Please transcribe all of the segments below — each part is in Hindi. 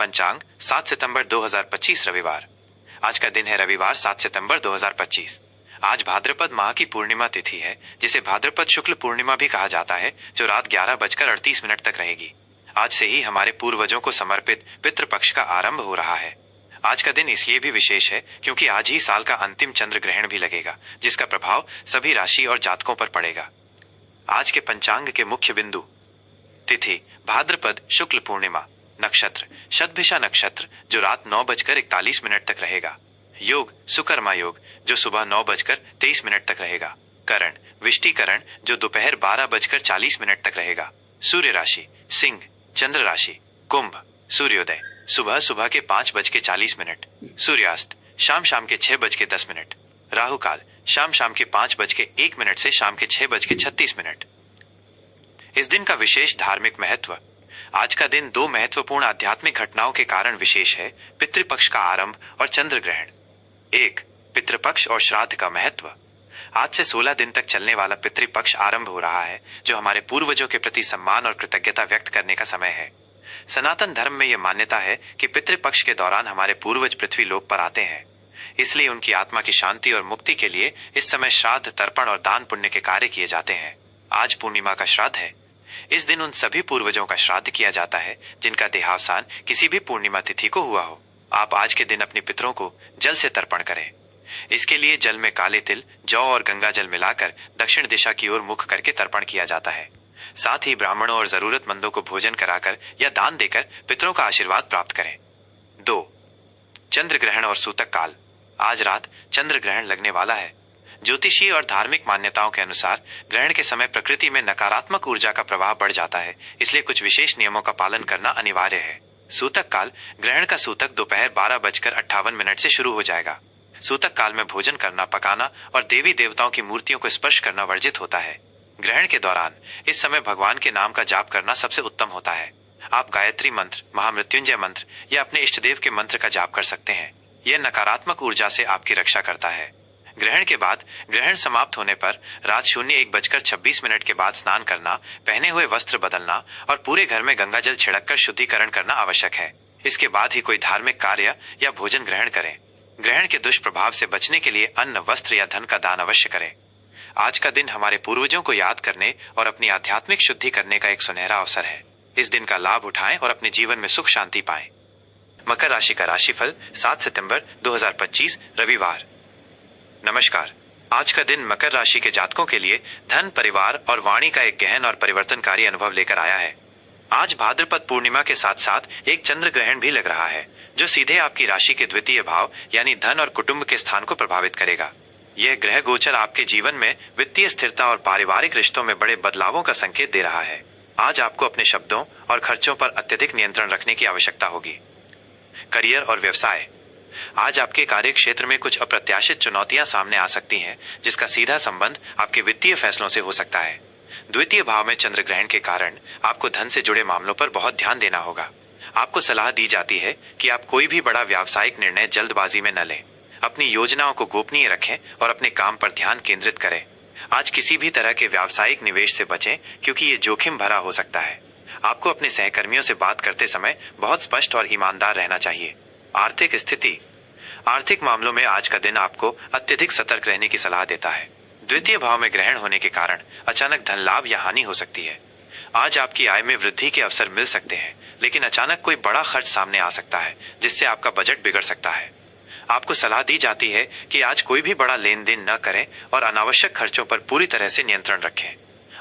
पंचांग 7 सितंबर 2025 रविवार। आज का दिन है रविवार 7 सितंबर 2025। आज भाद्रपद माह की पूर्णिमा तिथि है, जिसे भाद्रपद शुक्ल पूर्णिमा भी कहा जाता है, जो रात 11:38 तक रहेगी। आज से ही हमारे पूर्वजों को समर्पित पितृपक्ष का आरंभ हो रहा है। आज का दिन इसलिए भी विशेष है क्योंकि आज ही साल का अंतिम चंद्र ग्रहण भी लगेगा, जिसका प्रभाव सभी राशि और जातकों पर पड़ेगा। आज के पंचांग के मुख्य बिंदु: तिथि भाद्रपद शुक्ल पूर्णिमा, नक्षत्र शतभिषा नक्षत्र, जो रात 9:41 तक रहेगा। योग सुकर्मा योग, जो सुबह 9:23 तक रहेगा। करण विष्टिकरण, जो दोपहर 12:40 तक रहेगा। सूर्य राशि सिंह, चंद्र राशि कुंभ, सूर्योदय सुबह सुबह के 5:40, सूर्यास्त शाम शाम के 6:10, राहु काल शाम शाम के 5:01 से शाम के 6:36। इस दिन का विशेष धार्मिक महत्व: आज का दिन दो महत्वपूर्ण आध्यात्मिक घटनाओं के कारण विशेष है: पितृपक्ष का आरंभ और चंद्र ग्रहण। 1. पितृपक्ष और श्राद्ध का महत्व। आज से 16 दिन तक चलने वाला पितृपक्ष आरंभ हो रहा है, जो हमारे पूर्वजों के प्रति सम्मान और कृतज्ञता व्यक्त करने का समय है। सनातन धर्म में यह मान्यता है कि पितृपक्ष के दौरान हमारे पूर्वज पृथ्वी लोक पर आते हैं, इसलिए उनकी आत्मा की शांति और मुक्ति के लिए इस समय श्राद्ध, तर्पण और दान पुण्य के कार्य किए जाते हैं। आज पूर्णिमा का श्राद्ध है। इस दिन उन सभी पूर्वजों का श्राद्ध किया जाता है जिनका देहावसान किसी भी पूर्णिमा तिथि को हुआ हो। आप आज के दिन अपने पितरों को जल से तर्पण करें। इसके लिए जल में काले तिल, जौ और गंगा जल मिलाकर दक्षिण दिशा की ओर मुख करके तर्पण किया जाता है। साथ ही ब्राह्मणों और जरूरतमंदों को भोजन कराकर या दान देकर पितरों का आशीर्वाद प्राप्त करें। 2. चंद्र ग्रहण और सूतक काल। आज रात चंद्र ग्रहण लगने वाला है। ज्योतिषीय और धार्मिक मान्यताओं के अनुसार ग्रहण के समय प्रकृति में नकारात्मक ऊर्जा का प्रवाह बढ़ जाता है, इसलिए कुछ विशेष नियमों का पालन करना अनिवार्य है। सूतक काल ग्रहण का सूतक दोपहर 12:58 से शुरू हो जाएगा। सूतक काल में भोजन करना, पकाना और देवी देवताओं की मूर्तियों को स्पर्श करना वर्जित होता है। ग्रहण के दौरान इस समय भगवान के नाम का जाप करना सबसे उत्तम होता है। आप गायत्री मंत्र, महामृत्युंजय मंत्र या अपने इष्टदेव के मंत्र का जाप कर सकते हैं। यह नकारात्मक ऊर्जा से आपकी रक्षा करता है। ग्रहण के बाद ग्रहण समाप्त होने पर रात 01:26 के बाद स्नान करना, पहने हुए वस्त्र बदलना और पूरे घर में गंगा जल छिड़ककर शुद्धिकरण करना आवश्यक है। इसके बाद ही कोई धार्मिक कार्य या भोजन ग्रहण करें। ग्रहण के दुष्प्रभाव से बचने के लिए अन्न, वस्त्र या धन का दान अवश्य करें। आज का दिन हमारे पूर्वजों को याद करने और अपनी आध्यात्मिक शुद्धि करने का एक सुनहरा अवसर है। इस दिन का लाभ उठाएं और अपने जीवन में सुख शांति पाएं। मकर राशि का राशिफल 7 सितंबर 2025 रविवार। नमस्कार। आज का दिन मकर राशि के जातकों के लिए धन, परिवार और वाणी का एक गहन और परिवर्तनकारी अनुभव लेकर आया है। आज भाद्रपद पूर्णिमा के साथ साथ एक चंद्र ग्रहण भी लग रहा है, जो सीधे आपकी राशि के द्वितीय भाव यानी धन और कुटुंब के स्थान को प्रभावित करेगा। यह ग्रह गोचर आपके जीवन में वित्तीय स्थिरता और पारिवारिक रिश्तों में बड़े बदलावों का संकेत दे रहा है। आज आपको अपने शब्दों और खर्चों पर अत्यधिक नियंत्रण रखने की आवश्यकता होगी। करियर और व्यवसाय। आज आपके कार्य क्षेत्र में कुछ अप्रत्याशित चुनौतियां सामने आ सकती हैं, जिसका सीधा संबंध आपके वित्तीय फैसलों से हो सकता है। द्वितीय भाव में चंद्र ग्रहण के कारण आपको धन से जुड़े मामलों पर बहुत ध्यान देना होगा। आपको सलाह दी जाती है कि आप कोई भी बड़ा व्यावसायिक निर्णय जल्दबाजी में न लें। अपनी योजनाओं को गोपनीय रखें और अपने काम पर ध्यान केंद्रित करें। आज किसी भी तरह के व्यावसायिक निवेश से बचें, क्योंकि ये जोखिम भरा हो सकता है। आपको अपने सहकर्मियों से बात करते समय बहुत स्पष्ट और ईमानदार रहना चाहिए। आर्थिक स्थिति। आर्थिक मामलों में आज का दिन आपको अत्यधिक सतर्क रहने की सलाह देता है। द्वितीय भाव में ग्रहण होने के कारण अचानक धन लाभ या हानि हो सकती है। आज आपकी आय में वृद्धि के अवसर मिल सकते हैं, लेकिन अचानक कोई बड़ा खर्च सामने आ सकता है, जिससे आपका बजट बिगड़ सकता है। आपको सलाह दी जाती है कि आज कोई भी बड़ा लेन देन न करें और अनावश्यक खर्चों पर पूरी तरह से नियंत्रण रखें।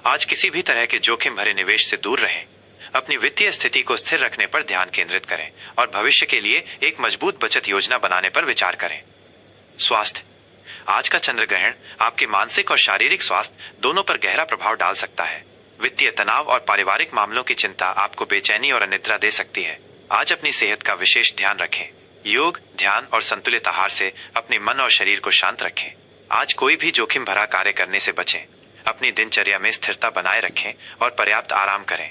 आज किसी भी तरह के जोखिम भरे निवेश से दूर रहें। अपनी वित्तीय स्थिति को स्थिर रखने पर ध्यान केंद्रित करें और भविष्य के लिए एक मजबूत बचत योजना बनाने पर विचार करें। स्वास्थ्य। आज का चंद्र ग्रहण आपके मानसिक और शारीरिक स्वास्थ्य दोनों पर गहरा प्रभाव डाल सकता है। वित्तीय तनाव और पारिवारिक मामलों की चिंता आपको बेचैनी और अनिद्रा दे सकती है। आज अपनी सेहत का विशेष ध्यान रखें। योग, ध्यान और संतुलित आहार से अपने मन और शरीर को शांत रखें। आज कोई भी जोखिम भरा कार्य करने से बचें। अपनी दिनचर्या में स्थिरता बनाए रखें और पर्याप्त आराम करें।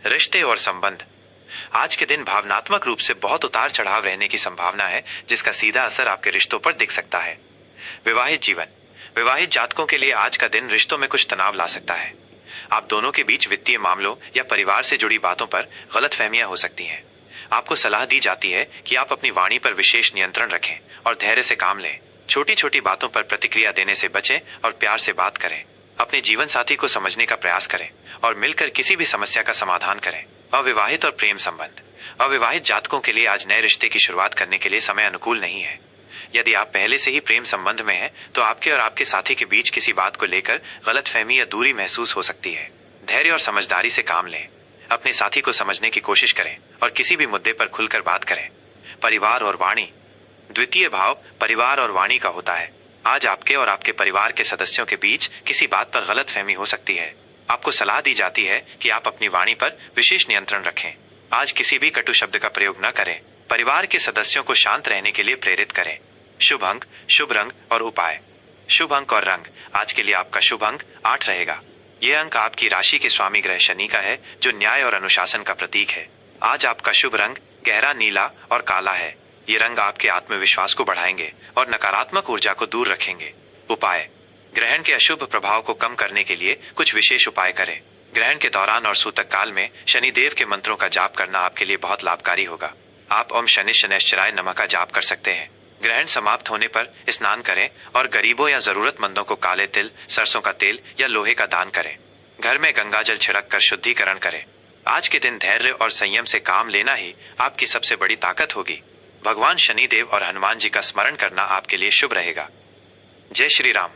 रिश्ते और संबंध। आज के दिन भावनात्मक रूप से बहुत उतार चढ़ाव रहने की संभावना है, जिसका सीधा असर आपके रिश्तों पर दिख सकता है। विवाहित जीवन। विवाहित जातकों के लिए आज का दिन रिश्तों में कुछ तनाव ला सकता है। आप दोनों के बीच वित्तीय मामलों या परिवार से जुड़ी बातों पर गलतफहमियां हो सकती हैं। आपको सलाह दी जाती है कि आप अपनी वाणी पर विशेष नियंत्रण रखें और धैर्य से काम लें। छोटी छोटी बातों पर प्रतिक्रिया देने से बचें और प्यार से बात करें। अपने जीवन साथी को समझने का प्रयास करें और मिलकर किसी भी समस्या का समाधान करें। अविवाहित और प्रेम संबंध। अविवाहित जातकों के लिए आज नए रिश्ते की शुरुआत करने के लिए समय अनुकूल नहीं है। यदि आप पहले से ही प्रेम संबंध में हैं, तो आपके और आपके साथी के बीच किसी बात को लेकर गलतफहमी या दूरी महसूस हो सकती है। धैर्य और समझदारी से काम लें। अपने साथी को समझने की कोशिश करें और किसी भी मुद्दे पर खुलकर बात करें। परिवार और वाणी। द्वितीय भाव परिवार और वाणी का होता है। आज आपके और आपके परिवार के सदस्यों के बीच किसी बात पर गलतफहमी हो सकती है। आपको सलाह दी जाती है कि आप अपनी वाणी पर विशेष नियंत्रण रखें। आज किसी भी कटु शब्द का प्रयोग न करें। परिवार के सदस्यों को शांत रहने के लिए प्रेरित करें। शुभ अंक, शुभ रंग और उपाय। शुभ अंक और रंग। आज के लिए आपका शुभ अंक 8 रहेगा। यह अंक आपकी राशि के स्वामी ग्रह शनि का है, जो न्याय और अनुशासन का प्रतीक है। आज आपका शुभ रंग गहरा नीला और काला है। ये रंग आपके आत्मविश्वास को बढ़ाएंगे और नकारात्मक ऊर्जा को दूर रखेंगे। उपाय। ग्रहण के अशुभ प्रभाव को कम करने के लिए कुछ विशेष उपाय करें। ग्रहण के दौरान और सूतक काल में शनिदेव के मंत्रों का जाप करना आपके लिए बहुत लाभकारी होगा। आप ओम शनि शनैश्चराय नमः का जाप कर सकते हैं। ग्रहण समाप्त होने पर स्नान करें और गरीबों या जरूरतमंदों को काले तिल, सरसों का तेल या लोहे का दान करें। घर में गंगा जल छिड़क कर शुद्धिकरण करें। आज के दिन धैर्य और संयम से काम लेना ही आपकी सबसे बड़ी ताकत होगी। भगवान शनिदेव और हनुमान जी का स्मरण करना आपके लिए शुभ रहेगा। जय श्री राम।